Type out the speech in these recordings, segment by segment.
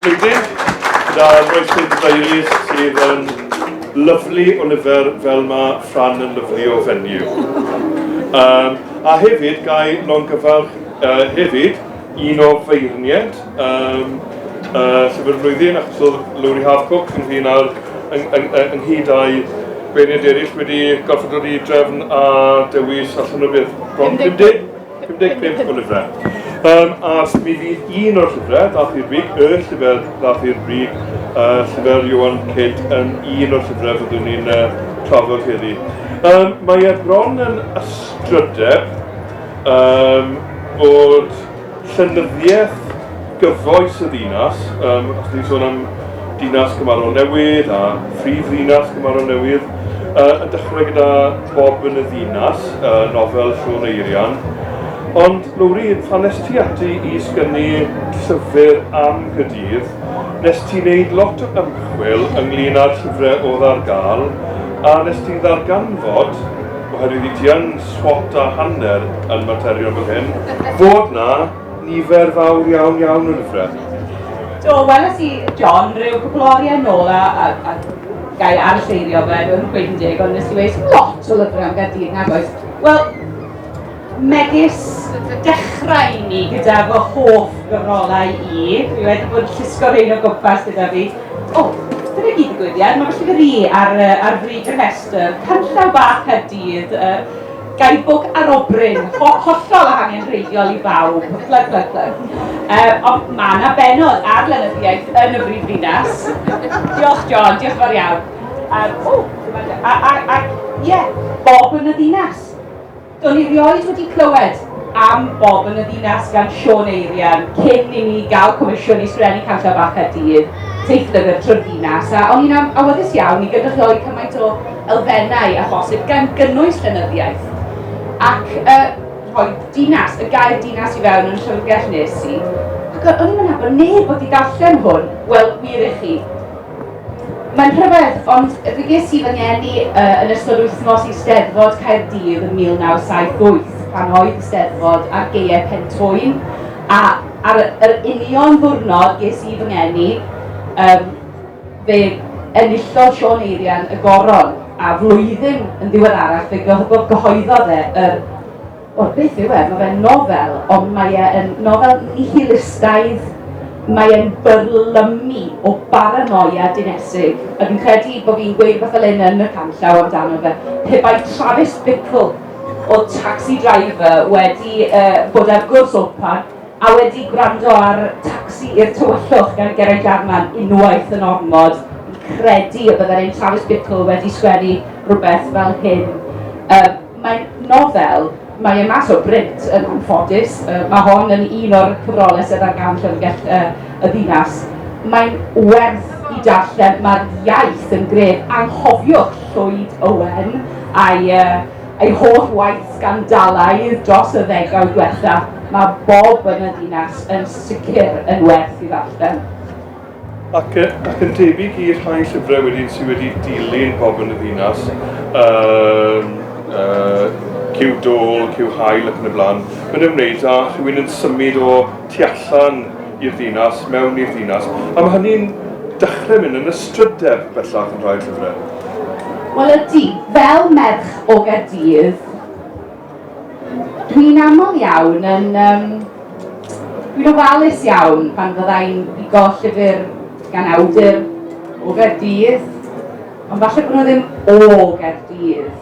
Blwyddyn, gyda Roesydd Deiris sydd yn lyflu o lyfr fel mae Fran yn lyflu o fenyw. A hefyd, gai longyfarch hefyd un o feirniad llyfr blwyddyn, achos oedd Lowry Hathcock yn ddyn ynghyd â'i beirniad eraill wedi gorfod dod i drefn a dewis allan o beth bron 55 o lyfrau. A mi fydd un o'r llyfrau, dath i'r brig, llyfr dath i'r brig, llyfr Iwan Cyd yn un o'r llyfrau fyddwn ni'n trafod heddi. Mae bron yn ystrydeb bod llenyddiaeth gyfoes y ddinas, os ni'n sôn am dinas Cymarol Newydd a phrif ddinas Cymarol Newydd, yn dechrau gyda Bob yn y Ddinas, nofel Siôn Eirian. Ond, Lowry, pan nes ti ati i sgynnu llyfr am Gaerdydd, nes ti'n gwneud lot o ymchwil ynglyn â'r llyfrau oedd ar gael, a nes ti'n ddarganfod, oherwydd i ti yn swot a hanner yn materion fel hyn, fod na nifer fawr iawn o lyfrau. Do, weles i John rhyw cwpl o oriau nôl a gai arseirio fe, dwi'n gweud yn dig, ond nes i weis lot o lyfrau am Gaerdydd nag oes. Wel, megis dechrau ni gyda fy hoff gyfrolau dwi wedi bod llusgo rhain o gwmpas gyda fi. Dyna gyd y gwyddiad, mae felly fi ar frig y rhestr, canllaw bach Caerdydd, guidebook ar obryn, hollol a angenrheidiol i bawb, plug. Ond mae yna benod ar lenyddiaeth yn y brifddinas. Diolch John, diolch fawr iawn. Bob yn y ddinas. Do'n i rioed wedi clywed am Bob yn y Ddinas gan Siôn Eirian cyn i ni gael comisiwn i sgrennu canllaw bach Caerdydd, teithlyfr trwy'r ddinas, a o'n i'n awyddus iawn i gynrychioli cymaint o elfennau a phosib gan gynnwys llenyddiaeth. Ac rhoi dinas, y gair dinas i fewn yn llyfrgell nes i. Ac o'n i'n nabod neb wedi darllen hwn, wel, wir i chi. Mae'n rhyfedd, ond fe ges i fy ngeni yn ystod wythnos i Steddfod Caerdydd yn 1978, pan oedd Steddfod ar gaeau Pentwyn, a ar yr union ddwrnod ges i fy ngeni, fe enillodd Siôn Eirian y Goron, a flwyddyn yn ddiweddarach fe gyhoeddodd beth yw mae fe'n nofel, ond mae e'n nofel nihilistaidd. Mae e'n byrlymu o baranoia dinesig. A dwi'n credu bod fi'n gweud fath fel yn y canllaw amdano fe. Pe bai Travis Bickle o Taxi Driver wedi bod ar gwrs Olpan a wedi gwrando ar Taxi i'r Tywyllwch gan Geraint Jarman unwaith yn ormod. Fi'n credu y byddai'n ein Travis Bickle wedi sgwennu rhywbeth fel hyn. Mae'n nofel. Mae e mas o brint yn anffodus, mae hon yn un o'r cyfrolau sydd ar gan llyfrgell y ddinas. Mae'n werth i darllen, mae'r iaith yn gref. Anghofiwch Llwyd Owen a'i holl waith sgandalaidd dros y ddegawd diwetha. Mae Bob yn y Ddinas yn sicr yn werth i ddarllen. Ac yn debyg i'r rhai llyfrau sydd wedi dilyn Bob yn y Ddinas, Cyw Dôl, Cyw Hael ac yn y blaen, mae'n ymwneud â rhywun yn symud o tu allan i'r ddinas, mewn i'r ddinas, a mae hynny'n dechrau mynd yn ystrydeb bellach yn rhai llyfrau. Wel ydy, fel merch o Gaerdydd, dwi'n aml iawn dwi'n ofalus iawn pan fyddai'n bigo llyfr gan awdur o Gaerdydd, ond falle bod nhw ddim o Gaerdydd.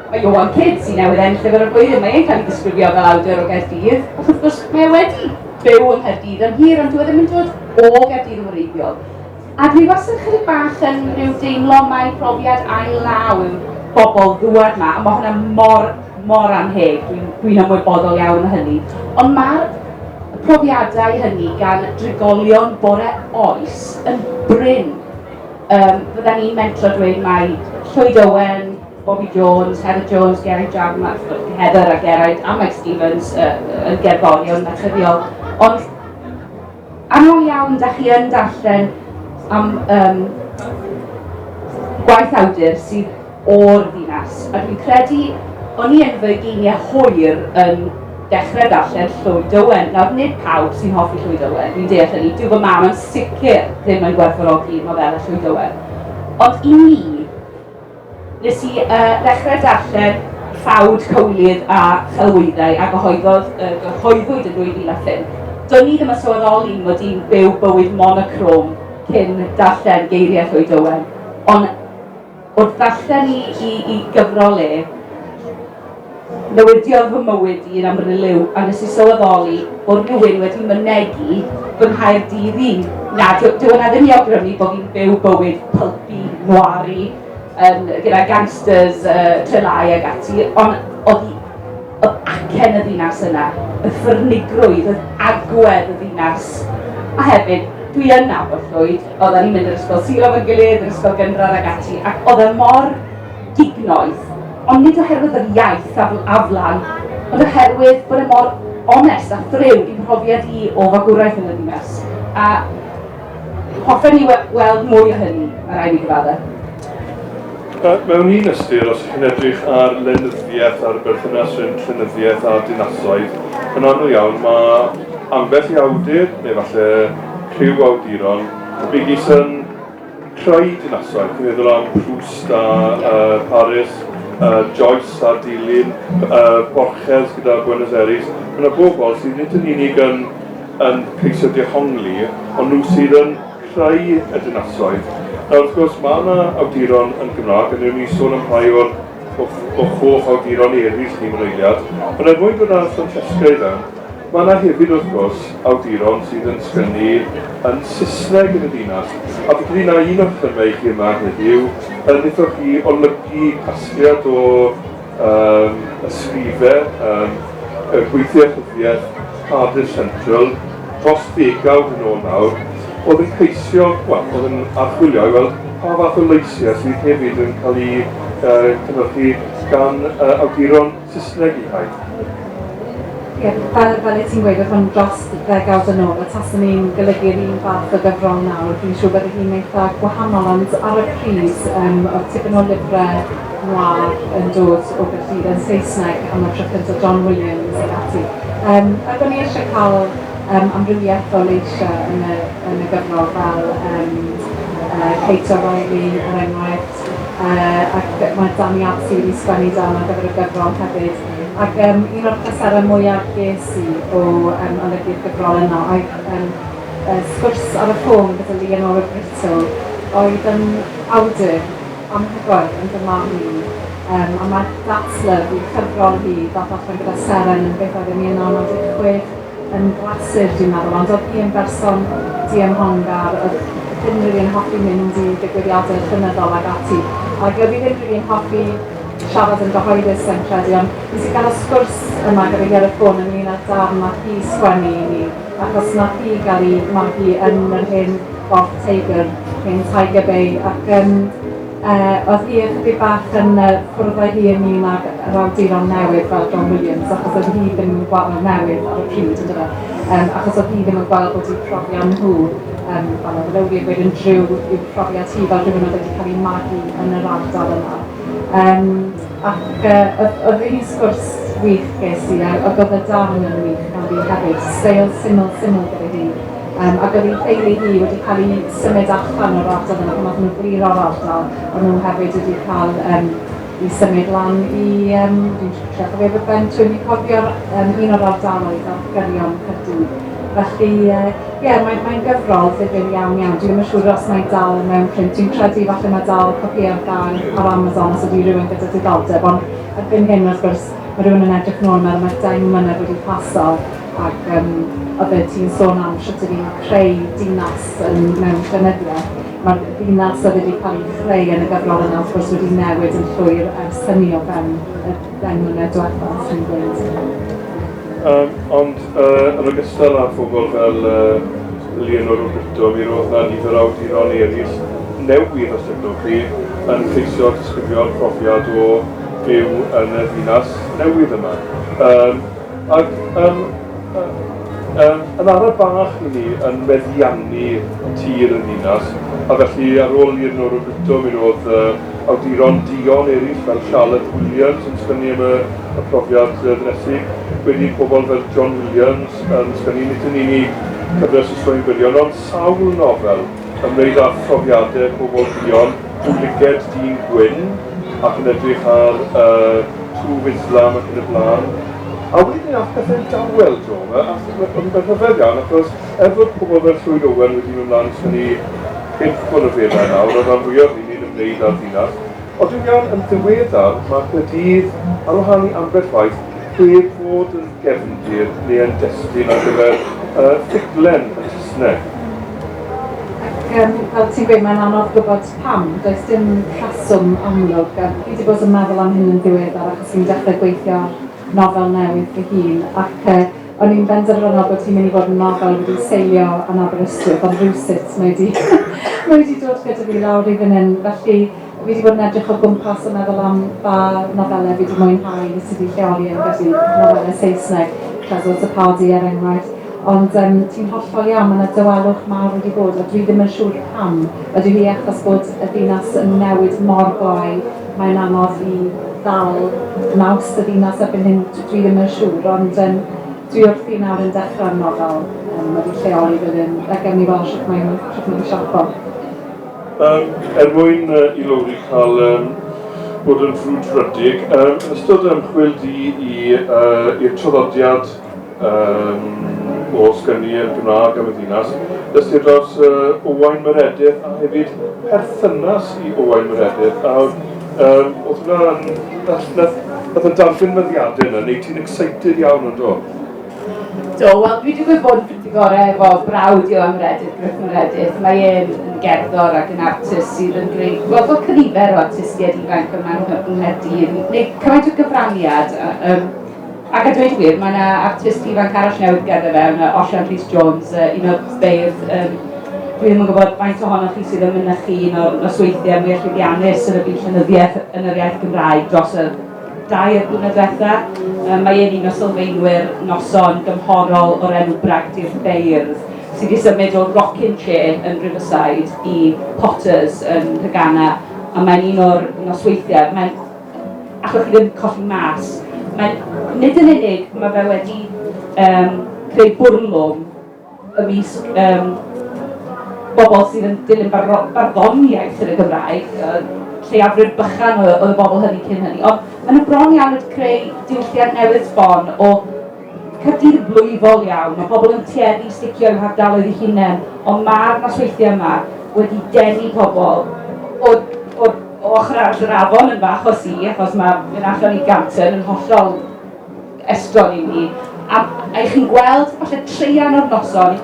Mae Iwan Cyd sy'n newydd ennill llyfr y blwyddyn, mae e'n cael ei ddisgrifio fel awdur o Gaerdydd. Wrth gwrs, mae wedi byw yn Nghaerdydd yn hir, ond dwi ddim yn dod o Gaerdydd yn wreiddiol. A dwi wastad chydig bach yn rhyw deimlo mae profiad ail-law yw bobl ddwad yma, a mae hwnna mor anheg, dwi'n ymwybodol iawn o hynny. Ond mae'r profiadau hynny gan drigolion bore oes yn bryn. Fydda ni'n mentro dweud mae Llwyd Owen, Bobby Jones, Heather Jones, Geraint Jarman, Heather a Geraint a Mike Stevens yn gerddorion naturiol. Ond aml iawn da chi yn darllen am gwaith awdur sydd o'r ddinas. A dwi'n credu o'n i yn fy geiniau hwyr yn dechrau darllen Llwyd Owen. Nawr, nid pawb sy'n hoffi Llwyd Owen, fi'n deall hynny. Dwi'n fy mam yn sicr ddim yn gwerthfawrogi nofelau Llwyd Owen. Ond i mi, nes i ddechrau darllen Ffawd Cywlydd a Chelwyddau a gyhoeddwyd yn 2005. Do'n i ddim yn sylweddoli mod i'n byw bywyd monochrome cyn darllen geiriau Llwyd Owen. Ond wrth darllen i gyfrol newidiodd fy mywyd i'n amryliw a nes i sylweddoli bod rhywun wedi mynegu fy Nghaerdydd i. Na, dyw hwnna ddim i awgrymu bod fi'n byw bywyd pulpy, noiri, gyda gangsters, trelai ag ati, ond oedd acen y ddinas yna, y ffyrnigrwydd, y agwedd y ddinas. A hefyd, dwi yn nabod Llwyd, oedden ni'n mynd i'r ysgol silo fy gilydd, yr ysgol gynradd ag ati, ac oedd e mor dignoeth, ond nid oherwydd yr iaith aflan, ond oherwydd bod e mor onest a thriw i'n profiad i o fagwraeth yn y ddinas. A hoffen ni weld mwy o hynny, a rai ni gyfadde. Mewn un ystyr, os chi'n edrych ar lenyddiaeth, ar berthynas rhwng llenyddiaeth a dinasoedd, yn anodd iawn mae ambell i awdur, neu falle rhyw awduron, bigis yn creu dinasoedd. Dwi'n meddwl am Proust a Paris, Joyce a Dilyn, Borges gyda Buenos Aires. Mae yna bobl sydd nid yn unig yn ceisio dehongli, ond nhw sydd yn creu y dinasoedd. Nawr, wrth gwrs, mae yna awduron yn Gymraeg, a ni'n sôn am rhai o'r holl awduron eraill ni'n reiliad. Ond er mwyn bod yna Francesca i fewn, mae yna hefyd wrth gwrs awduron sydd yn sgwennu yn Saesneg yn y dinas. A bydd yna un o'r ffilmau chi yma heddiw, yn eithaf chi olygu casgliad o ysgrifau, gweithiau chyddiaeth Cardiff Central, dros 10 yn ôl nawr, oedd yn ceisio, oedd yn archwilio i weld pa fath o leisiau sydd hefyd yn cael ei cynhyrchu gan awduron Saesneg i haid. Fel ti'n gweud, oedd hwn dros 10 yn ôl, a taswn ni'n golygu'r un fath o gyfrol nawr, dwi'n siŵr bod hi'n eitha gwahanol, ond ar y pryd, oedd tipyn o lyfrau noir yn dod o Gaerdydd yn Saesneg am y tro cyntaf John Williams ag ati. Ac o'n i eisiau cael amrywiaeth o leisiau yn y gyfrol fel Kate O'Reilly, er enghraifft, ac mae Dani Apsi wedi sgwennu dan ar gyfer y gyfrol hefyd. Ac un o'r pleserau mwyaf ges i o olygu'r gyfrol yna oedd sgwrs ar y ffôn gyda Leonora Brittle oedd yn awdur anhygoel yn fy marn i. A mae datslef i cyfrol hi dath allan gyda Seren yn beth oedd yn 1996 yn glasur, dwi'n meddwl, ond oedd hi yn berson diemhongar, oedd ddim rili'n hoffi mynd i digwyddiadau llynyddol ag ati. Ac oedd hi ddim rili'n hoffi siarad yn gyhoeddus yn credu, ond nes i gael y sgwrs yma gyda hi ar y ffôn yn un ar darn nath hi sgwennu i ni, achos nath hi gael ei magu yn yr hen Bob Teigr, hen Tiger Bay, ac oedd hi ychydig bach yn ffwrdd â'i hi yn un ag yr awduron newydd fel John Williams, achos oedd hi ddim yn gweld newydd ar y pryd, achos oedd hi ddim yn gweld bod i'w profiad nhw, fel oedd Lowri yn gweud yn driw i'w profiad hi fel rhywun oedd wedi cael ei magu yn yr ardal yna. Ac oedd hi'n sgwrs wych ges i, ac oedd y darn yn wych gan fi hefyd, steil syml gyda hi. Ac oedd ei theulu hi wedi cael ei symud allan o'r ardal yna, pan oedd nhw'n glir o'r ardal, ond nhw hefyd wedi cael ei symud lan i, dwi'n siarad o fe ben, dwi'n cofio'r un o'r ardaloedd ar gyrion Caerdydd. Felly, mae'n gyfrol ddifyr iawn. Dwi'n ddim yn siŵr os mae'n dal mewn print. Dwi'n credu falle mae dal copïau ar Amazon os ydy rhywun gyda diddordeb, ond erbyn hyn, wrth gwrs, mae rhywun yn edrych nôl mewn, mae 10 mlynedd wedi paso, ac oedd ti'n sôn am sut ydy'n creu dinas mewn llenyddiaeth. Mae'r dinas oedd wedi cael ei chreu yn y gyfrol yna, wrth gwrs, wedi newid yn llwyr ers hynny o fewn y 10 mlynedd diwethaf, sy'n gweud. Ond yn ogystal â phobl fel Leonora Brittle, mi roedd yna nifer o awduron eraill newydd os ydych chi yn ceisio disgrifio'r profiad o byw yn y ddinas newydd yma. Ac yn ara bach i ni yn meddiannu tir y ddinas, a felly ar ôl Leonora Brittle mi roedd awduron dion eraill fel Charlotte Williams yn sgwennu am y profiad ddynesig. Wedi pobl fel John Williams yn sgwennu nid yn unig cyfres o straeon gwirion, ond sawl nofel ymwneud â phrofiadau pobl dion, Wliged Dyn Gwyn, ac yn edrych ar Twf Islam ac yn y blaen. A wedyn all bethau'n dawel, Jo, yn beth rhyfedd iawn, achos fod pobl fel Llwyd Owen wedi mynd ymlaen sgwennu 5 o nofelau nawr, oedd rhan fwyaf ni'n ymwneud â'r ddinas. Ond dwi'n iawn, yn ddiweddar, mae Caerdydd ar wahân i ambell waith heb fod yn gefndir neu yn destun ar gyfer ffuglen y Saesneg. Fel ti'n gweud, mae'n anodd gwybod pam, does dim rheswm amlwg. Fi wedi bod yn meddwl am hyn yn ddiweddar achos fi'n dechrau gweithio nofel newydd fy hun, ac o'n i'n benderfynol bod hi'n mynd i fod yn nofel wedi seilio yn Aberystwyth, ond rhywsut mae wedi dod gyda fi lawr i fan hyn. Felly, fi wedi bod yn edrych o gwmpas yn meddwl am ba nofelau fi wedi mwynhau nes i fi lleoli yn gallu nofelau Saesneg, Creswell to Pardy er enghraifft. Ond ti'n hollol iawn, mae yna dywelwch mawr wedi bod, a dwi ddim yn siŵr pam. Ydy hi achos bod y ddinas yn newid mor gloi, mae'n anodd i ddal naws y ddinas erbyn hyn, dwi ddim yn siŵr, ond dwi wrthi nawr yn dechrau'r nofel wedi lleoli fan hyn, ac ewn ni weld sut mae'n siapo. Mwyn i Lowri cael bod yn frwdfrydig, yn ystod ymchwil di i'r traddodiad o sgynnu yn Gymraeg am y ddinas, dysgu dros Owain Meredydd a hefyd perthynas i Owain Meredydd. Oedd hwnna'n darllen meddiadau yna, neu ti'n excited iawn o'n do? Do, wel, dwi wedi gwybod yn ffrindig gorau efo brawd i Owain Meredydd, Gruff Meredydd. Mae e'n gerddor ac yn artist sydd yn greu, wel, bod cynifer o artistiaid ifanc yma yng Nghaerdydd, neu cymaint o gyfraniad. Ac a dweud gwir, mae yna artist ifanc arall newydd gerdded fewn, Osian Rhys Jones, un o'r beirdd. Dwi ddim yn gwybod faint ohonoch chi sydd yn mynychu un o'r nosweithiau mwy llwyddiannus yn y byd llenyddiaeth yn yr iaith Gymraeg dros y 2 blynedd diwethaf. Mae un o sylfaenwyr noson gymhorol o'r enw Bragdi'r Beirdd, sydd wedi symud o Rocking Chair yn Riverside i Potters yn Rhegana, a mae'n un o'r nosweithiau. Achos chi ddim colli mas, nid yn unig mae fe wedi creu bwrlwm ymysg bobl sydd yn dilyn barddoniaeth yn y Gymraeg, lleiafryd bychan oedd y bobl hynny cyn hynny, ond maen nhw bron iawn wedi creu diwylliant newydd sbon o Caerdydd blwyfol iawn. Mae pobl yn tueddu sticio i'w hardaloedd eu hunain, ond mae'r nosweithiau yma wedi denu pobl o ochr arall yr afon yn fach o si, achos mae'n allan i Ganton yn hollol estron i ni. A eich chi'n gweld, falle treian o'r noson,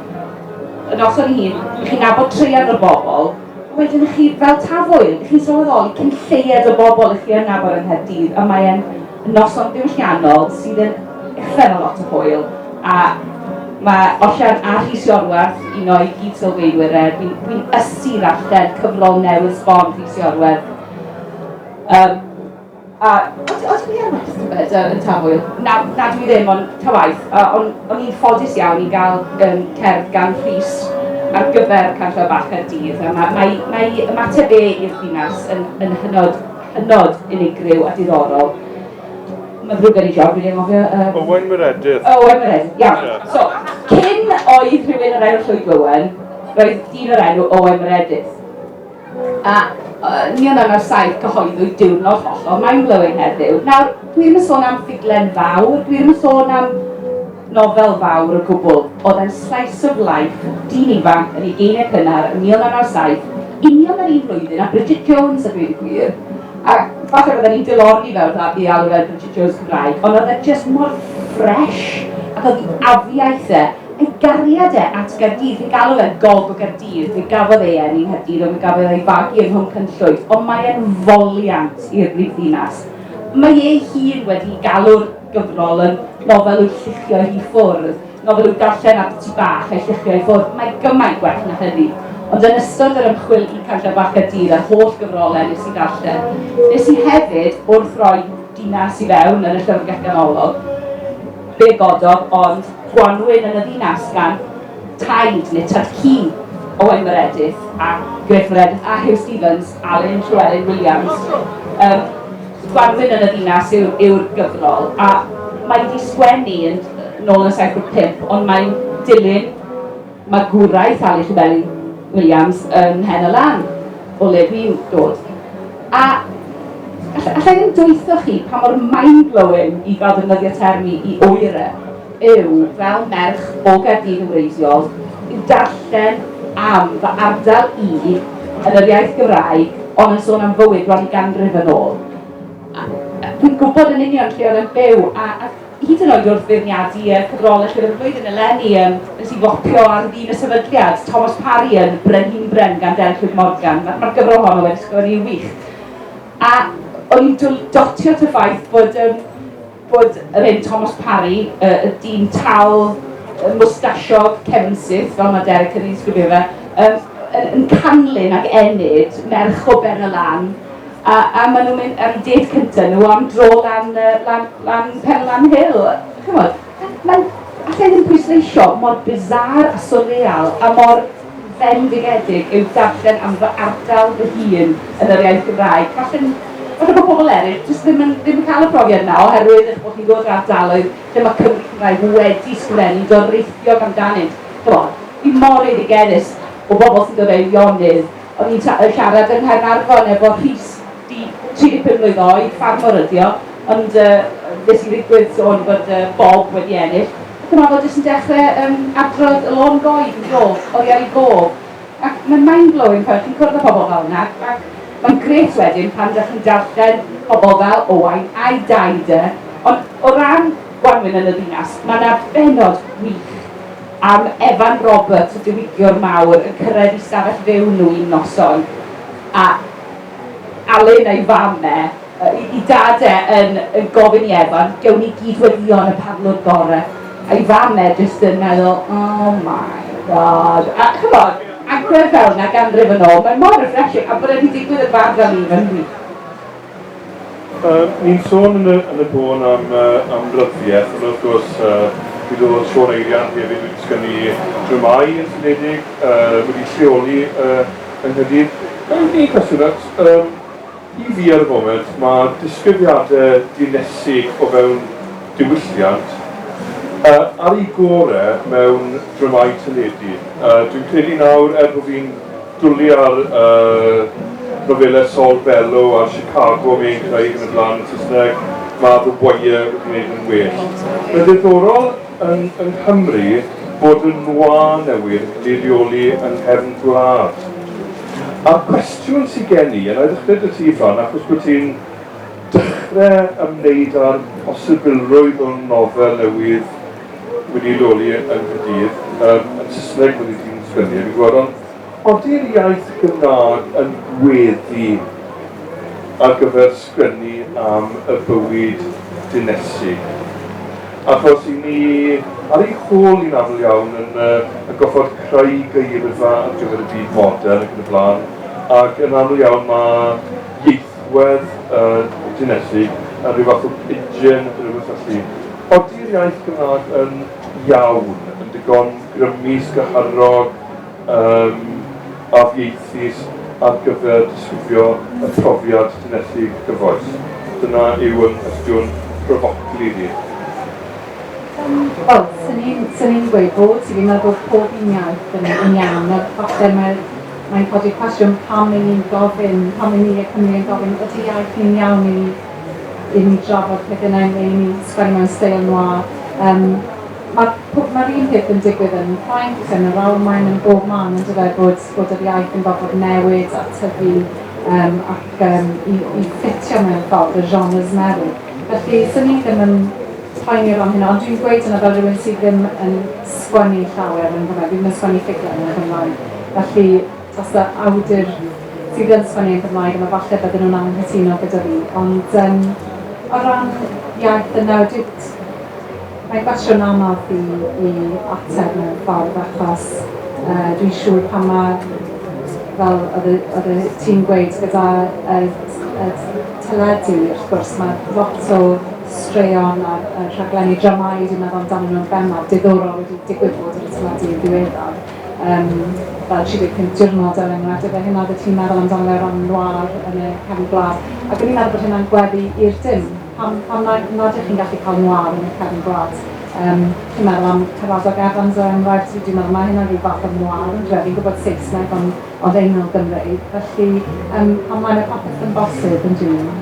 y noson i hun, eich chi'n nabod treian o'r bobl, wedyn chi fel tafwyl, eich chi'n sylweddoli cyn lleied o bobl eich chi'n nabod yng Nghaerdydd, a mae'n noson diwylliannol sydd yn uffen o lot o hwyl. A mae Osian a Rhys Iorwerth, un o'i gyd sylfaenwyr, dwi'n ysu allan cyfrol newydd sbon Rhys Iorwerth. Oedden ni am beth yn tafwyl? Na dwi ddim, ond ta waith. Ond i'n ffodus iawn i gael cerdd gan Rhys ar gyfer Canllaw Bach Caerdydd. Mae ymateb i'r ddinas yn hynod unigryw a diddorol. Mae ddrwg yn ei job, dwi'n meddwl. Owain Meredydd. Owain Meredydd, iawn. So, cyn oedd rhywun yr enw Llwyd Owen, roedd dyn o'r enw Owain Meredydd. A 1907 cyhoeddwyd diwrnod hollol mind-blowing heddiw. Nawr, dwi ddim yn sôn am ffuglen fawr, dwi ddim yn sôn am nofel fawr o gwbl. Oedd e'n slice of life, dyn ifanc yn ei geiniau cynnar yn 1907, union yr un flwyddyn a Bridget Jones a dweud y gwir. A falle bydden ni'n dilorni fewn i alw fel Bridget Jones Cymraeg, ond oedd e just mor fresh, ac oedd ei afiaeth ei gariad at Gaerdydd. Fi'n galw fe'n Gog o Gaerdydd, fe gafodd ei enni Nghaerdydd, ond fe gafodd ei fagu yng Nghwm Cynllwyd, ond mae e'n foliant i'r brifddinas. Mae ei hun wedi galw'r gyfrol yn nofel i'w lluchio hi ffwrdd, nofel i'w darllen at tu bach a'i lluchio hi ffwrdd. Mae gymaint gwell na hynny. Ond yn ystod yr ymchwil i Canllaw Bach Caerdydd a'r holl gyfrolau nes i darllen, nes i hefyd wrth roi dinas i fewn yn y llyfrgell ganolog, be gododd, ond Gwanwyn yn y ddinas gan taid neu tad ci Owen Meredith a Griff Meredith a Hugh Stevens, Alan Llywelyn Williams. Gwanwyn yn y ddinas yw'r gyfrol, a mae wedi sgwennu yn nôl yn 75, ond mae'n dilyn magwraeth Alan Llywelyn Williams yn Hen y Lan, o le dwi'n dod. A allai ddim dweithio chi pa mor mind-blowing i gael defnyddio termi i oera yw fel merch o Gaerdydd yn wreiddiol yw darllen am fy ardal i yn yr iaith Gymraeg ond yn sôn am fywyd rhan i ganrif yn ôl. Dwi'n gwybod yn union lle oedd yn byw a hyd yn oed wrth feirniadu cyfrolau lle oedd y flwyddyn eleni nes i fopio ar ddyn y sefydliad Thomas Parry yn Brenhin Bren gan Delchwyd Morgan. Mae'r gyfrol hon wedi sgwennu wych. A o'n i'n dotio at y ffaith bod yr un Thomas Parry, y dyn tal, mwstasiog, cefnsydd, fel mae Derek yn ei sgrifio fe, yn canlyn ac enid merch o Ben y Lan. A maen nhw'n mynd ar ei date cyntaf nhw am dro lan Penlan Hill. Chymod, allai ddim pwysleisio mor bizar a surreal a mor fendigedig yw darllen am fy ardal fy hun yn yr iaith Gymraeg. Falle bod pobl eraill jyst ddim yn cael y profiad yna oherwydd eich bod chi'n dod o'r ardaloedd lle mae Cymru Cymraeg wedi sgwennu dorreithiog amdanynt. Fi mor eiddigeddus o bobl sy'n dod o'r Ionydd. O'n i'n siarad yng Nghaernarfon efo Rhys 35 mlwydd oed, ffarmwr ydio, ond nes i ddigwydd sôn bod Bob wedi ennill. Dyma fod jyst yn dechrau adrodd y lôn goed yn dod, oddi ar ei gof. Ac mae'n mind-blowing pan chi'n cwrdd â pobl fel yna, ac mae'n gret wedyn pan ydych chi'n darllen pobl fel Owain a'i daid ond o ran Gwanwyn yn y ddinas, mae yna benod wych am Evan Roberts, y diwygiwr mawr, yn cyrraedd i stafell fewn nhw i'n noson. A Alun a'i famau, i dadau yn gofyn i Evan, gewn ni gydweddion y parlwr gore. A'i famau jyst yn meddwl, oh my god. A chymod, agwedd fel yna ganrif yn ôl, mae'n mor refreshing, a bod wedi digwydd y fad fel un yn wych. Ni'n sôn yn y bôn am ryddiaeth, ond wrth gwrs, fi ddod Sion Eirian hefyd wedi sgynnu dramau yn syniedig, wedi lleoli yng Nghaerdydd. Ni'n cwestiwn, i fi ar y foment, mae disgrifiadau dinesig o fewn diwylliant ar ei gorau mewn dramau teledu. Dwi'n credu nawr, bod fi'n dwlu ar nofelau Saul Bellow a Chicago mewn Cymraeg yn y blaen yn Saesneg, mae The Wire wedi gwneud yn well. Mae'n ddiddorol yn Nghymru bod y noir newydd wedi leoli yng nghefn gwlad. A'r cwestiwn sydd gen i, yn ddechrau dy ti Fran, achos bod ti'n dechrau ymwneud â'r posibilrwydd o'n nofel newydd wedi leoli yn Nghaerdydd, yn Saesneg wedi ti'n sgwennu, fi'n gwybod, ond oedi'r iaith Gymraeg yn gweddu ar gyfer sgwennu am y bywyd dinesig. Achos i ni, ar ei hôl i'n aml iawn, yn goffod creu geirfa ar gyfer y byd modern ac yn y blaen, ac yn aml iawn mae ieithwedd dinesig yn rhyw fath o pidgin, rhywbeth felly. Oedi'r iaith Gymraeg yn iawn, yn digon grymus, gyharog, a fieithus ar gyfer disgrifio y profiad dinesig gyfoes. Dyna yw yn cwestiwn provocli ni. Wel, sy'n ni'n gweud bod, sy'n fi'n meddwl bod pob un iaith yn iawn, a falle mae'n codi cwestiwn pam ni'n gofyn, pam ni y Cymru yn gofyn, ydy iaith ni'n iawn i ni drafod peth yna, i ni sgwennu mewn steil noir. Mae'r un peth yn digwydd yn Ffrainc yn yr Almaen yn bob man yn dweud bod yr iaith yn gofod newid a tyfu ac i ffitio mewn ffordd y genres newydd. Felly, sy'n ni ddim yn poeni am hynny, ond dwi'n gweud yna fel rhywun sydd ddim yn sgwennu llawer yn Gymraeg, ddim yn sgwennu ffuglen yn Gymraeg. Felly, tas y awdur sydd yn sgwennu yn Gymraeg, yma falle bydden nhw'n anghytuno gyda fi. Ond o ran iaith yna, mae'n gwestiwn anodd i ateb mewn ffordd, achos dwi'n siŵr pan mae, fel oedd y ti'n gweud, gyda teledu, wrth gwrs, mae lot o straeon a rhaglenni dramau dwi'n meddwl amdano nhw'n bennaf diddorol wedi digwydd bod yr teledu yn ddiweddar. fel 35 diwrnod er enghraifft, efo hynna oedd ti'n meddwl amdano fe ran noir yn y cefn gwlad. Ac o'n i'n meddwl bod hynna'n gweddi i'r dim. Pam nad ydych chi'n gallu cael noir yn y cefn gwlad? Chi'n meddwl am Cyfadog Evans er enghraifft, dwi'n meddwl mae hynna'n rhyw fath o noir yn dref. Fi'n gwybod Saesneg ond einol Gymreig. Felly, pam mae'n popeth yn bosib yn dwi'n?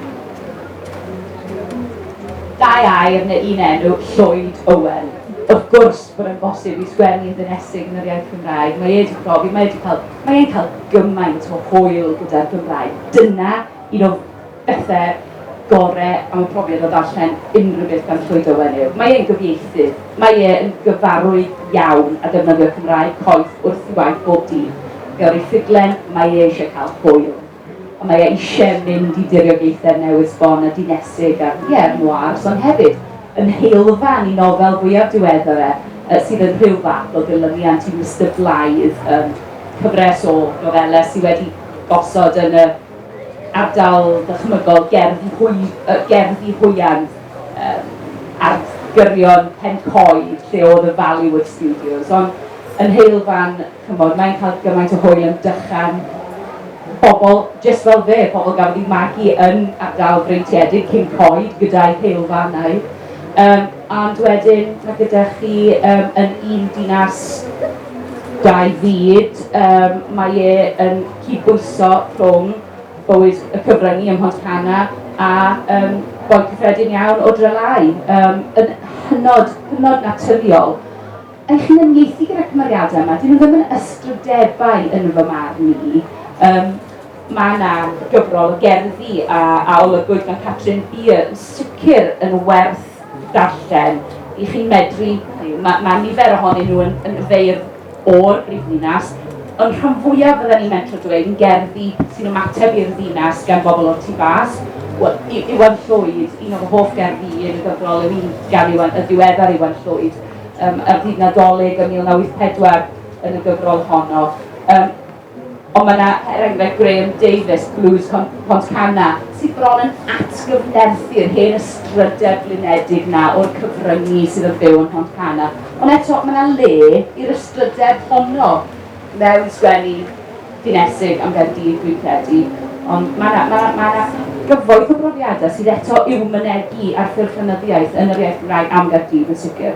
Dau air neu un enw, Llwyd Owen. Wrth gwrs bod yn bosib i sgwennu yn ddynestig yn yr iaith Gymraeg. Mae ei profi, mae e'n cael gymaint o hwyl gyda'r Gymraeg. Dyna un o bethau gorau am y profiad o ddarllen unrhyw beth gan Llwyd Owen yw. Mae e'n gyfieithydd, mae e'n gyfarwydd iawn a defnyddio Cymraeg coeth wrth i waith bob dydd. Gawr ei ffuglen, mae e eisiau cael hwyl. A mae e eisiau mynd i diriogaethau newydd sbon a dinesig a noir, ond hefyd yn heilfan i nofel fwyaf diweddar sydd yn rhyw fath o ddilyniant i Mr Blythe, cyfres o nofelau sydd wedi gosod yn y ardal ddychmygol gerddi hwyandd ar gyrion Pen Coed lle oedd y Vallywood Studios, ond yn heilfan, mae'n cael gymaint o hwyl yn dychan bobl, jyst fel fe, pobl gafodd eu magu yn ardal freintiedig Cyn Coed gyda'i heilfanau. Ond wedyn, mae gyda chi yn un dinas dau fyd, mae e yn cydbwyso rhwng bywyd y cyfryngu ym Mhontycana a boi cyffredin iawn o Drelau, yn hynod naturiol. A chi'n ymieithu gyda'r cymeriadau yma, dyn nhw ddim yn ystrydebau yn fy marn i. Mae yna gyfrol o gerddi a olygwyd gan Catrin Beer yn sicr yn werth darllen i chi'n medru, mae nifer ohonyn nhw yn feirdd o'r brifddinas, ond rhan fwyaf fydden ni'n mentro dweud yn gerddi sy'n ymateb i'r ddinas gan bobl o'r tu fas. Iwan Llwyd, un o'r hoff gerddi yn y gyfrol yw un gan y ddiweddar Iwan Llwyd, ar ddydd Nadolig yn 1904 yn y gyfrol honno. Ond mae yna, er enghraifft, Graham Davies, Blues Pontcana, sydd bron yn atgyfnerthu'r hen ystrydeb blinedig na o'r cyfryngu sydd yn byw yn Pontcana. Ond eto, mae yna le i'r ystrydeb honno mewn sgwennu dinesig am Gaerdydd, dwi'n credu. Ond mae yna gyfoeth o brofiadau sydd eto i'w mynegu ar ffurfllenyddiaeth yn yr iaith Gymraeg am Gaerdydd yn sicr.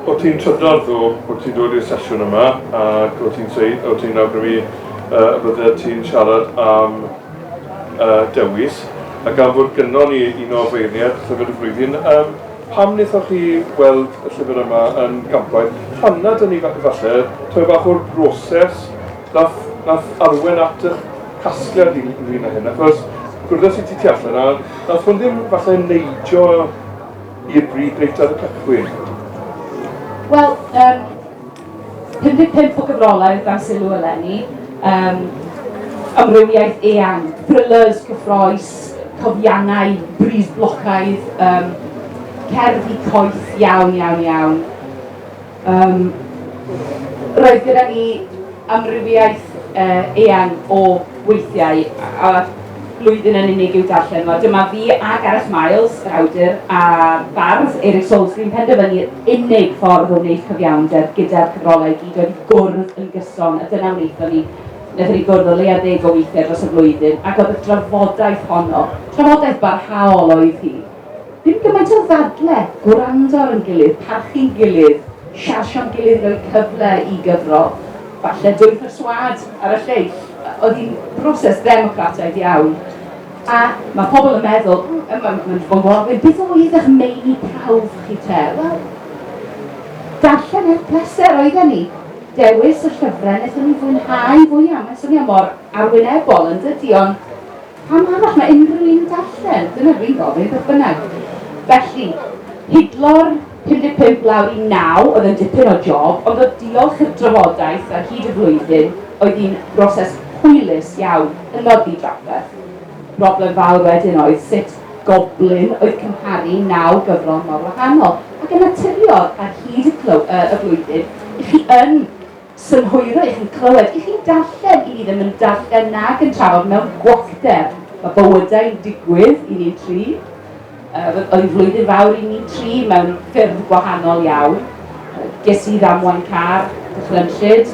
O ti'n trydar ddo, o ti'n dod i'r sesiwn yma, ac o ti'n awgrymu bydde ti'n siarad am dewis, ac am fod gynnon ni un o feirniad llyfr y flwyddyn. Pam wnaethoch chi weld y llyfr yma yn gampwaith? Hanna dyn ni falle, toi bach o'r broses nath arwen at eich casgliad ynglyn â hyn, achos gwrdd i ti tu allan a nath hwn ddim falle neidio i'r bryd reit ar y cychwyn. Wel, 55 o gyfrolau gan sylw eleni, amrywiaeth eang, thrillers, cyffroes, cofiannau, bris blocaidd, cerddi coeth iawn. Roedd gyda ni amrywiaeth eang o weithiau, a blwyddyn yn unig i'w darllen. Dyma fi a Gareth Miles, yr awdur, a bardd Eric Salisbury'n penderfynu'r unig ffordd o wneud cyfiawnder gyda'r cyfrolau gyd wedi gwrdd yn gyson, a dyna wnaethon ni gwrdd o leia 10 o weithiau dros y flwyddyn, ac oedd y drafodaeth honno, trafodaeth barhaol oedd hi. Ddim gymaint o ddadle, gwrando ar yn gilydd, parchu'n gilydd, siarsio'n gilydd roi cyfle i gyfrol, falle dwy'n perswad ar y lleill. Oedd hi'n broses democrataidd iawn. A mae pobl yn meddwl, mae'n gofyn, beth oedd eich meini prawf chi te? Wel, darllen eich pleser oedden ni. Dewis y llyfrau, wnaethon ni fwynhau fwyaf. Mae'n swnio mor arwynebol yn dydi, ond pam arall mae unrhyw un darllen? Dyna dwi'n gofyn, beth bynnag. Felly, hidlo'r 55 lawr i 9 oedd yn dipyn o job, ond oedd diolch i'r drafodaeth ar hyd y flwyddyn, oedd hi'n broses hwylus iawn yn nodi drafferth. Problem fawr wedyn oedd sut goblin oedd cymharu 9 gyfrol mor wahanol. Ac yn naturiol ar hyd y flwyddyn, i chi yn synhwyro, i chi'n clywed, i chi'n darllen, i ni ddim yn darllen nag yn trafod mewn gwochdeb. Mae bywydau'n digwydd i ni'n tri. Oedd flwyddyn fawr i ni'n tri mewn ffyrdd gwahanol iawn. ges i ddamwain car, dychlynllyd,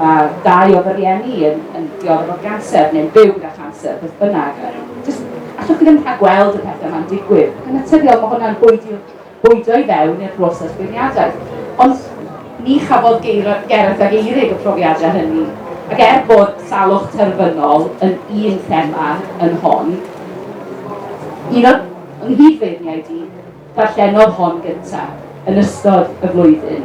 mae 2 o fy rieni yn dioddef o ganser, neu'n byw gyda canser, beth bynnag. Allwch chi ddim cael gweld y pethau yma'n digwydd. Yn naturiol, mae hwnna'n bwydo i fewn i'r broses beirniadaeth. Ond ni chafodd Gerard ag Eirig y profiadau hynny. Ac bod salwch terfynol yn un thema yn hon, un o'r hydfeirniaid i ddarllenodd hon gyntaf yn ystod y flwyddyn.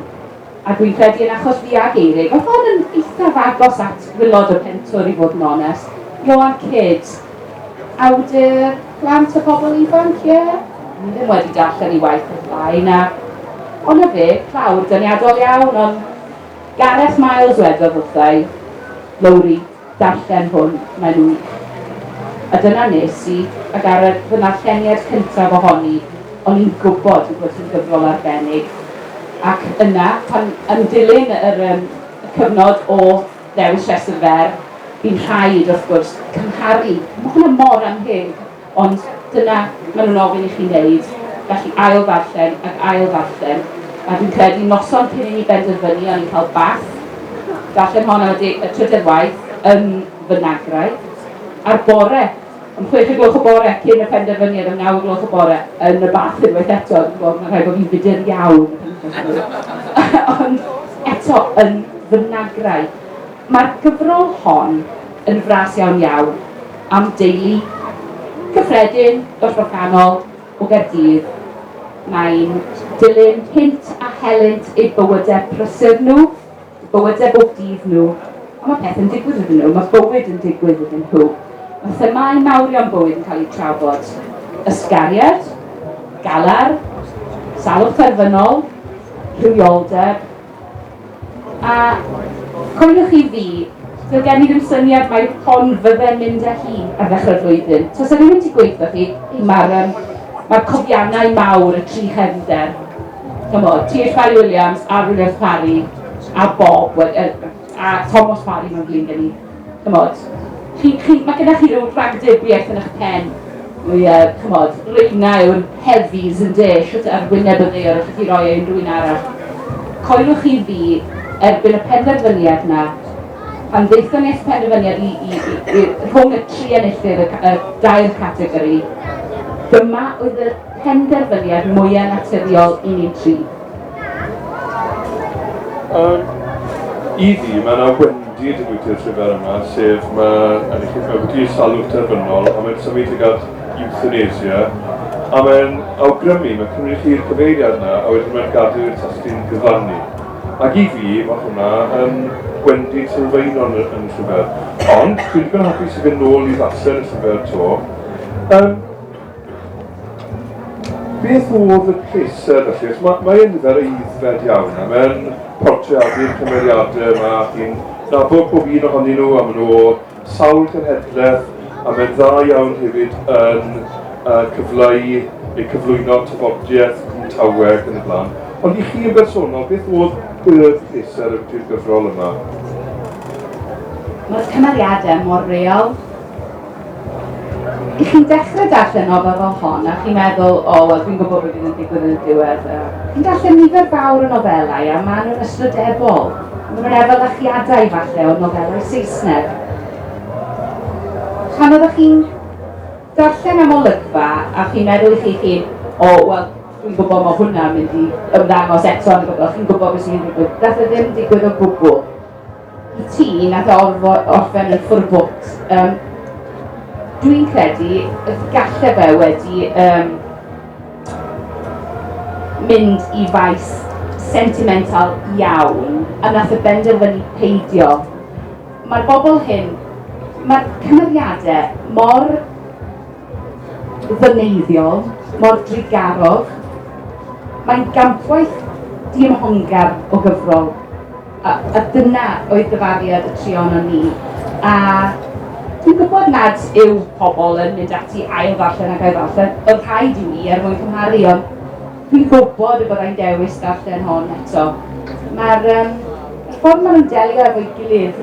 A dwi'n credu yn achos fi ag Eirig, oedd hon yn eithaf agos at gwylod y pentwr i fod yn onest. Ioan Kidd, awdur plant o bobl ifanc, ie? Ni ddim wedi darllen i waith y blaen, ond y fe, clawr dyniadol iawn, ond Gareth Miles wedodd wrthai, Lowri, darllen hwn, mae'n wych. A dyna nes i, ac ar y ddarlleniad cyntaf ohoni, o'n i'n gwybod bod hi'n gyfrol arbennig. Ac yna, pan yn dilyn y cyfnod o ddewis rhestr fer, fi'n rhaid wrth gwrs cymharu. Mae hwnna mor amheg, ond dyna maen nhw'n ofyn i chi wneud, gallu ail-ddarllen ac ail-ddarllen. A dwi'n credu noson cyn i ni benderfynu o'n i'n cael bath, darllen hon y 3 waith yn fy nagraeth. A'r bore, am 6 gloch y bore, cyn y penderfyniad am 9 gloch y bore, yn y bath unwaith eto, dwi'n gwybod, mae'n rhaid bod fi'n fudur iawn. Ond eto, yn fy nagraeth. Mae'r gyfrol hon yn fras iawn iawn am deulu cyffredin, dosbarthanol o Gaerdydd. Mae'n dilyn hint a helynt eu bywydau prysur nhw, bywydau bob dydd nhw. A mae peth yn digwydd iddyn nhw, mae bywyd yn digwydd iddyn nhw. Mae themau mawrion bywyd yn cael eu trafod. Ysgariad, galar, salwch terfynol, rhywioldeb. A coelwch chi fi, fel gen i ddim syniad mae hon fydde'n mynd â hi ar ddechrau'r flwyddyn. So, sy'n mynd i gweithio chi, mae'r cofiannau mawr y 3 chefnder. T.H. Parry Williams, a Williams Parry, a Bob, a Thomas Parry mewn blin gen i. Mae gennych chi rhyw rhagdybiaeth yn eich pen. Reina yw'r hefies yn de, siwt ar wyneb y dde, ar ydych chi roi ein rhywun arall. Coelwch chi fi, erbyn y penderfyniad na, pan ddeithon eich penderfyniad rhwng y 3 enillydd y 2 categori, dyma oedd y penderfyniad mwyaf naturiol i ni 3. I fi, mae yna wendi y digwyddiad trwy'r yma, sef mae wedi salwch terfynol, a mae'n symud ag at euthanasia, a mae'n awgrymu, mae'n cymryd chi'r cyfeiriad yna, a wedyn mae'n gadw'r testyn gyflannu. Ac i fi, mae hwnna yn wendi sylfaenon yn trwy'r. Ond, dwi'n digon hapus i fynd nôl i ddasau yn trwy'r to. Beth oedd y pleser felly? Mae'n nifer eiddfed iawn, a mae'n portreadu'r cymeriadau yma, chi'n nabod pob un ohonyn nhw, a maen nhw sawl cenhedlaeth, a mae'n dda iawn hefyd yn cyfleu neu cyflwyno tafodiaeth, cwmtaweg yn y blaen. Ond i chi yn bersonol, beth oedd y pleser ydy'r gyfrol yma? Mae'r cymeriadau mor reol. I chi'n dechrau darllen nofel fel hon, a chi'n meddwl, dwi'n gwybod beth yn digwydd yn y diwedd. Chi'n darllen nifer fawr o nofelau, a maen nhw'n ystradebol. Maen nhw'n efelychiadau falle o nofelau Saesneg. Pan oeddech chi'n darllen am olygfa, a chi'n meddwl i chi, dwi'n gwybod mae hwnna'n mynd i ymddangos eto yn y bobl, chi'n gwybod beth sy'n digwydd. Dath e ddim digwydd o gwbl. I ti, nath orffen yn ffwrbwt. Dwi'n credu y gallai fe wedi mynd i faes sentimental iawn, a nath y benderfynu peidio. Mae'r bobl hyn, mae'r cymeriadau mor ddyneiddiol, mor drigarog. Mae'n gampwaith diymhongar o gyfrol, a dyna oedd dyfariad y trion o ni. A dwi'n gwybod nad yw pobl yn mynd ati ail-ddarllen ac ail-ddarllen, oedd rhaid i mi mwyn cymharu, ond dwi'n gwybod y byddai'n dewis darllen hon eto. Mae'r ffordd maen nhw'n delio efo'i gilydd,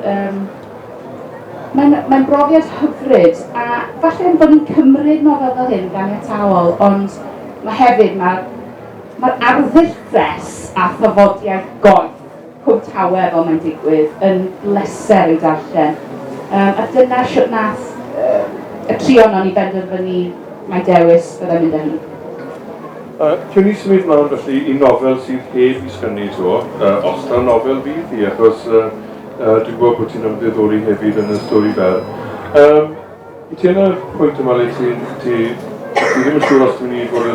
mae'n brofiad hyfryd, a falle bod ni'n cymryd nofel fel hyn ganiataol, ond mae hefyd, mae'r arddull ffres a thafodiaeth goeth, Cwm Tawe fel mae'n digwydd, yn bleser i'w darllen. A dyna siwt nath y trion o'n i benderfynu mae dewis byddai'n mynd â hi. Cyn ni symud mlaen felly i nofel sydd heb i sgynnu to, os na nofel fydd hi, achos dwi'n gwybod bod ti'n ymddiddori hefyd yn y stori fel. I ti yna pwynt yma le ti ddim yn siŵr os dwi'n mynd i fod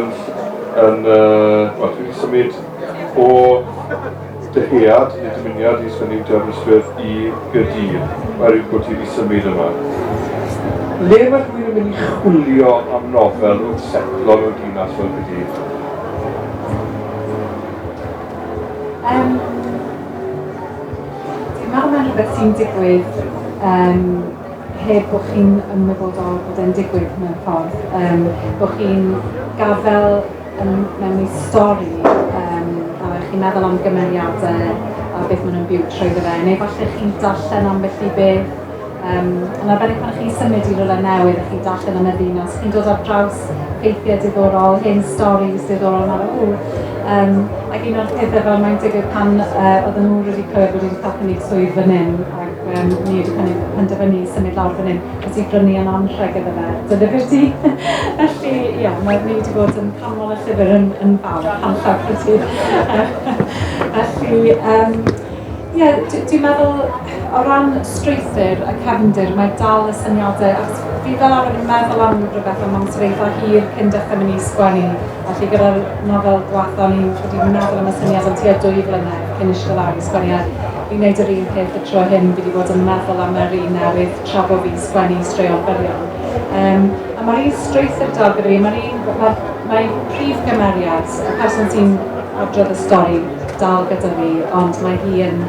yn dwi'n wedi symud o dyhead neu dymuniad i sgynnu Aberystwyth i Gaerdydd, oherwydd bod ti wedi symud yma. Le mae rhywun yn mynd i chwilio am nofel wrth setlo mewn dinas fel Gaerdydd? Dwi'n meddwl mae'n rhywbeth sy'n digwydd heb bod chi'n ymwybodol bod e'n digwydd mewn ffordd. Bod chi'n gafel mewn ei stori a chi'n meddwl am gymeriadau a beth maen nhw'n byw trwy fe, neu falle chi'n darllen am beth i beth. Yn arbennig pan chi'n symud i rhywle newydd a chi'n darllen am y ddinas, chi'n dod ar draws ffeithiau diddorol, hen storis diddorol yma. Ac un o'r pethau fel mae'n digwydd pan oedden nhw wedi clywed bod wedi cael cynnig swydd fan hyn ac ni wedi penderfynu symud lawr fan hyn os i brynu yn anrheg iddo fe. Dyna beth ti. Felly, ie, ni wedi bod yn canmol y llyfr yn fawr, hanllawr beth ti. Felly, ie, dwi'n meddwl o ran strwythur a cefndir, mae dal y syniadau, ac fi fel arfer yn meddwl am rhywbeth am amser eitha hir cyn dechrau mynd i sgwennu. Felly gyda'r nofel gwaith o'n i'n wedi meddwl am y syniad am tua 2 flynedd cyn eistedd lawr i sgwennu. Fi'n gwneud yr un peth y tro hyn, fi wedi bod yn meddwl am yr un newydd tra bod fi sgwennu straeon byrion. A mae'r un strwythur dal gyda fi, mae'r prif gymeriad, y person sy'n adrodd y stori dal gyda fi, ond mae hi yn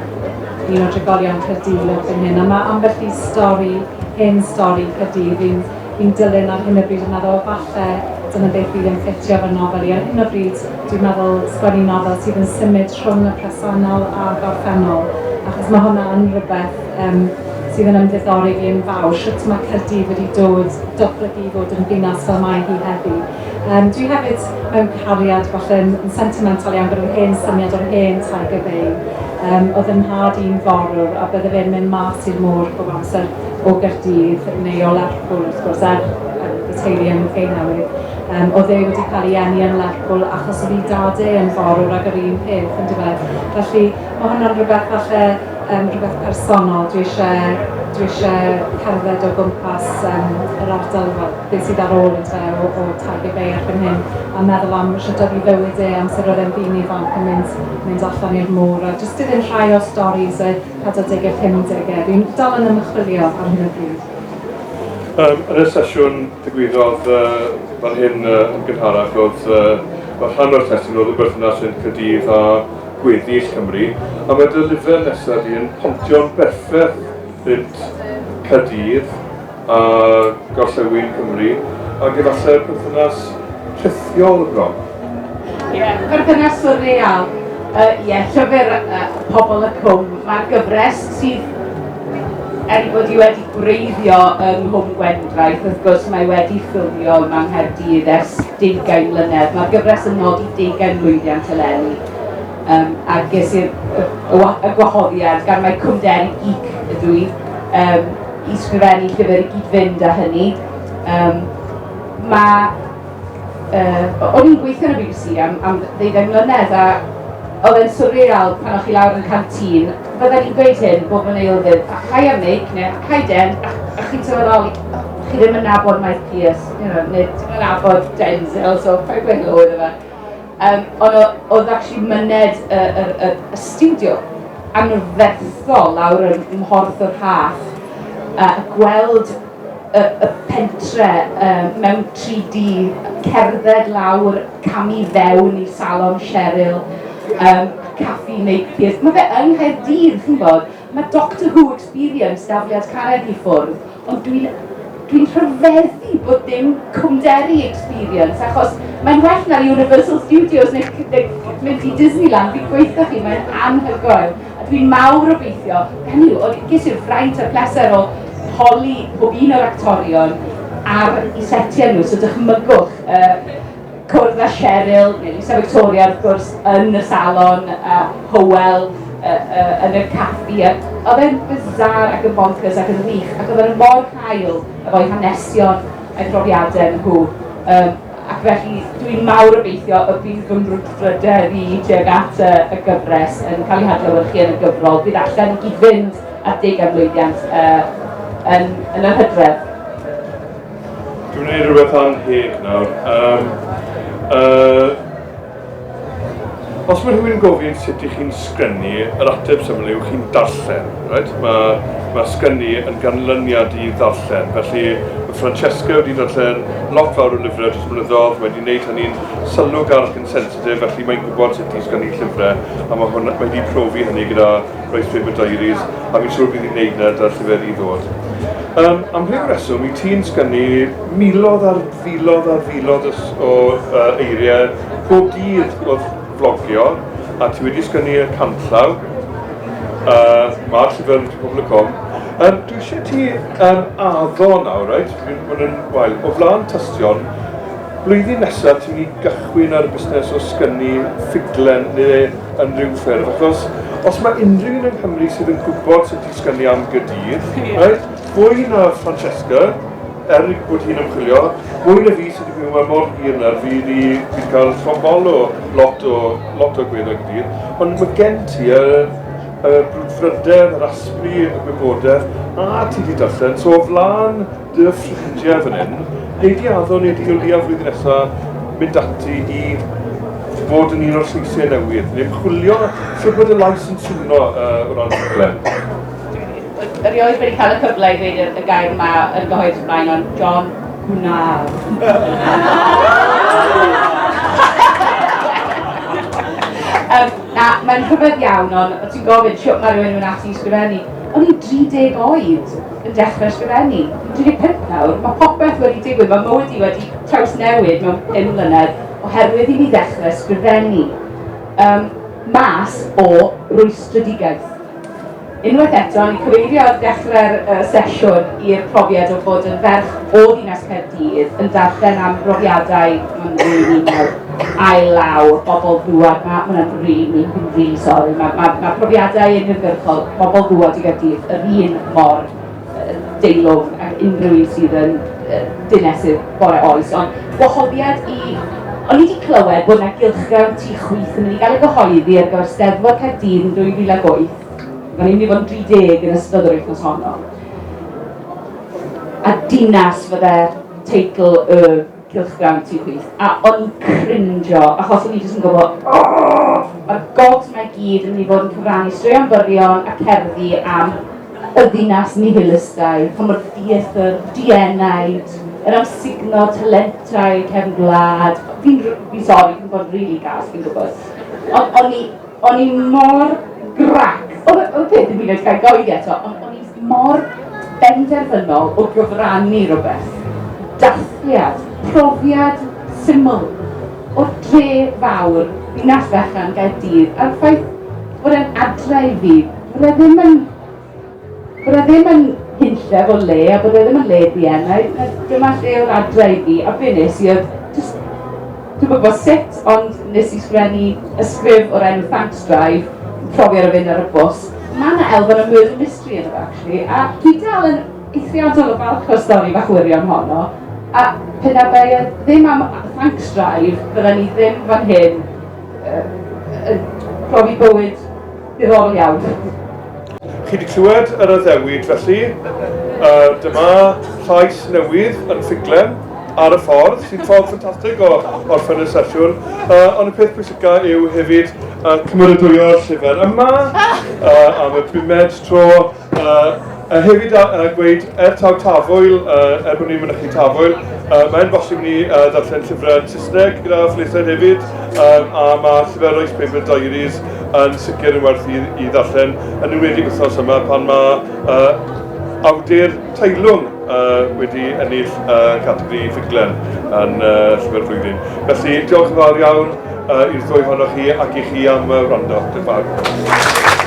un o'r drigolion Caerdydd yn hyn, a mae ambell i stori, hen stori Caerdydd fi'n dilyn ar hyn o bryd yn meddwl, falle dyna beth fydd yn ffitio fy nofel i. Ar hyn o bryd, dwi'n meddwl sgwennu nofel sydd yn symud rhwng y presennol a gorffennol, achos mae hwnna yn rhywbeth sydd yn ymddiddori fi yn fawr, sut mae Caerdydd wedi datblygu fod yn ddinas fel mae hi heddi. Dwi hefyd mewn cariad falle yn sentimental iawn gyda'r hen syniad o'r hen Tiger oedd yn nhad i'n forwr a bydde fe'n mynd mas i'r môr bob amser o Gaerdydd neu o Lerpwl, wrth gwrs, y teulu yn Feinnewydd. Oedd e wedi cael ei eni yn Lerpwl achos oedd ei dadau yn forwr ag yr un peth, yn dyfed. Felly mae hwnna'n rhywbeth falle rhywbeth personol. Dwi eisiau cerdded o gwmpas yr ardal beth sydd ar ôl o Tiger Bay erbyn hyn a meddwl am sut oedd ei fywyd amser oedd e'n ddyn ifanc yn mynd allan i'r môr a jyst iddyn rhai o storis y 40au, 50au. Dwi'n dal yn ymchwilio ar hyn o bryd. Yn y sesiwn digwyddodd fan hyn yn gynharach oedd rhan o'r testyn oedd y berthynas rhwng Caerdydd a gweddill Cymru, a mae dy lyfr nesaf di yn pontio'n berffaith rhynt Caerdydd a gorllewin Cymru, ac efallai perthynas rhithiol y bron. Ie, perthynas surreal. Ie, llyfr Pobl y Cwm. Mae'r gyfres sydd bod i wedi gwreiddio yng Nghwm Gwendraeth, wrth gwrs mae wedi ffilmio yma Nghaerdydd ers 20 mlynedd. Mae'r gyfres yn nodi 20 lwyddiant eleni. A ges i'r gwahoddiad gan mae Cwmderi Geek ydw i i sgrifennu llyfr i gyd-fynd â hynny. O'n i'n gweithio yn y BBC am 12 mlynedd a oedd e'n surreal pan o'ch chi lawr yn canteen. Fydden ni'n gweud hyn bob yn eilfydd, hi am Mick neu hi Den, a chi'n sylweddoli, chi ddim yn nabod Mike Pierce, neu ddim yn nabod Denzel, so pa'n gweud helo iddo fe. Ond oedd actually myned y studio anferthol lawr yn mhorth o'r Hath a gweld y pentre mewn 3D, cerdded lawr, camu fewn i salon Cheryl, caffi Mike Pierce. Mae fe yng Nghaerdydd, chi'n bod, mae Doctor Who Experience dafliad carreg i ffwrdd, ond dwi'n rhyfeddu bod dim Cwmderi Experience, achos mae'n well na'r Universal Studios neu mynd i Disneyland, fi'n gweithio chi, mae'n anhygoel. A dwi'n mawr obeithio, hynny yw, ges i'r fraint y pleser o holi pob un o'r actorion ar eu setiau nhw, so dychmygwch cwrdd â Cheryl, neu Lisa Victoria wrth gwrs, yn y salon, Hywel, yn y caffi. Oedd e'n bizar ac yn bonkers ac yn wych, ac oedd e'n mor cael efo'i hanesion a'i profiadau nhw. Ac felly dwi'n mawr obeithio y bydd fy mrwydfrydau fi tuag at y gyfres yn cael ei hadlewyrchu yn y gyfrol. Bydd allan i gyd fynd at 10 mlwydiant yn y Hydref. Dwi'n gwneud rhywbeth anheg nawr. Os mae rhywun yn gofyn sut i chi'n sgrennu, yr ateb syml yw chi'n darllen. Right? Mae sgrennu yn ganlyniad i ddarllen. Felly mae Francesca wedi darllen lot fawr o lyfrau dros blynyddoedd, wedi gwneud hynny'n sylw garch yn sensitif, felly mae'n gwybod sut i sgrennu llyfrau, a mae wedi profi hynny gyda Royce Paper Diaries, a fi'n siŵr bydd hi'n gwneud yna da'r llyfr i ddod. Am rhyw reswm, i ti'n sgrennu miloedd ar filoedd o eiriau pob dydd o vlogio, a ti wedi sgrennu y canllaw. Mae'r llyfr yn pobl.com. Dwi eisiau ti addo nawr, o flaen tystion, blwyddyn nesaf ti'n mynd i gychwyn ar y busnes o sgrennu ffuglen neu yn rhyw ffurf, achos os mae unrhyw un yng Nghymru sydd yn gwybod sut i sgrennu am Gaerdydd, fwy na Francesca, bod hi'n ymchwilio, mwy na fi sydd wedi mynd mor hir na fi wedi cael rhobol o lot o gweddau Gaerdydd, ond mae gen ti y brwdfrydau, yr asbri, y gwybodaeth, a ti wedi darllen, so o flaen dy ffrindiau fan hyn, neu di addo neu di hwylio flwyddyn nesaf, mynd ati i bod yn un o'r Saesau newydd, neu ymchwilio, sy'n bod y lais yn swno o ran ffuglen. Erioed wedi cael y cyfle i ddweud y gair yma yn gyhoeddus ymlaen, ond John Gwnar. Mae'n rhyfedd iawn, ond ti'n gofyn sio mae rhywun yn ati i sgrifennu. O'n i'n 30 oed yn dechrau sgrifennu. 35 nawr, mae popeth wedi digwydd, mae mywyd i wedi trawsnewid mewn 5 mlynedd oherwydd i mi ddechrau sgrifennu. Mas o rwystredigaeth. Unwaith eto, ni'n cyfeirio ar dechrau'r sesiwn i'r profiad o fod yn ferch o ddinas Caerdydd yn darllen am brofiadau, mae'n rili ail lawr, bobl ddwad, mae'n rili sori, mae profiadau unigyrchol, bobl ddwad i Gaerdydd, yr un mor deilwng ac unrhyw un sydd yn dinesydd bore oes, ond gwahoddiad i... O'n i wedi clywed bod yna gylchgrawn tu chwith yn mynd i gael ei gyhoeddi ar gyfer Steddfod Caerdydd yn 2008. Gan i'n mynd i fod yn 30 yn ystod yr wythnos honno. A dinas fydde'r teitl y gylchgrawn tu chwith. A o'n i'n crinjo, achos o'n i jyst yn gwybod, mae'r gogs mae gyd yn mynd i fod yn cyfrannu straeon byrion a cerddi am y ddinas nihilistau, pan mae'r theatr, dienaid, yr amsugno talentau cefn gwlad. Fi'n sori, fi'n bod rili gas, fi'n gwybod. O'n i mor grac. Oedd peth yn mynd cael goedi eto, ond o'n i mor benderfynol o gyfrannu rhywbeth. Dathliad, profiad syml, o'r dre fawr, ddinas fechan Gaerdydd, a'r ffaith bod e'n adre i fi, bod e ddim yn hunllef o le, a bod e ddim yn le dienaid, dyma lle o'r adre i fi, a be nes i oedd, dwi'n gwybod sut, ond nes i sgrennu ysgrif o'r enw Thanks Drive, profi ar y fynd ar y bws. Mae yna elfen o murder mystery yn y actually, a dwi dal yn eithriadol o falch o'r stori fach wirion honno, a pen a bai ddim am Thanks Drive, fydda ni ddim fan hyn profi bywyd diddorol iawn. Chi wedi clywed yr addewid felly, dyma llais newydd yn ffuglen ar y ffordd, sy'n ffordd ffantastig o orffen y sesiwn, ond y peth pwysica yw hefyd cymeradwyo'r llyfr yma am y 5 tro, hefyd gweud taw tafwyl, bod ni'n mynychu tafwyl, mae'n bosib ni darllen llyfrau yn Saesneg gyda phlethiad hefyd, a mae llyfr Royce Paper Diaries yn sicr yn werth i darllen yn enwedig wythnos yma pan mae awdur teilwng wedi ennill categori ffuglen yn llyfr flwyddyn. Felly, diolch yn fawr iawn i'r ddwy ohonoch chi ac i chi am wrando. Diolch yn fawr.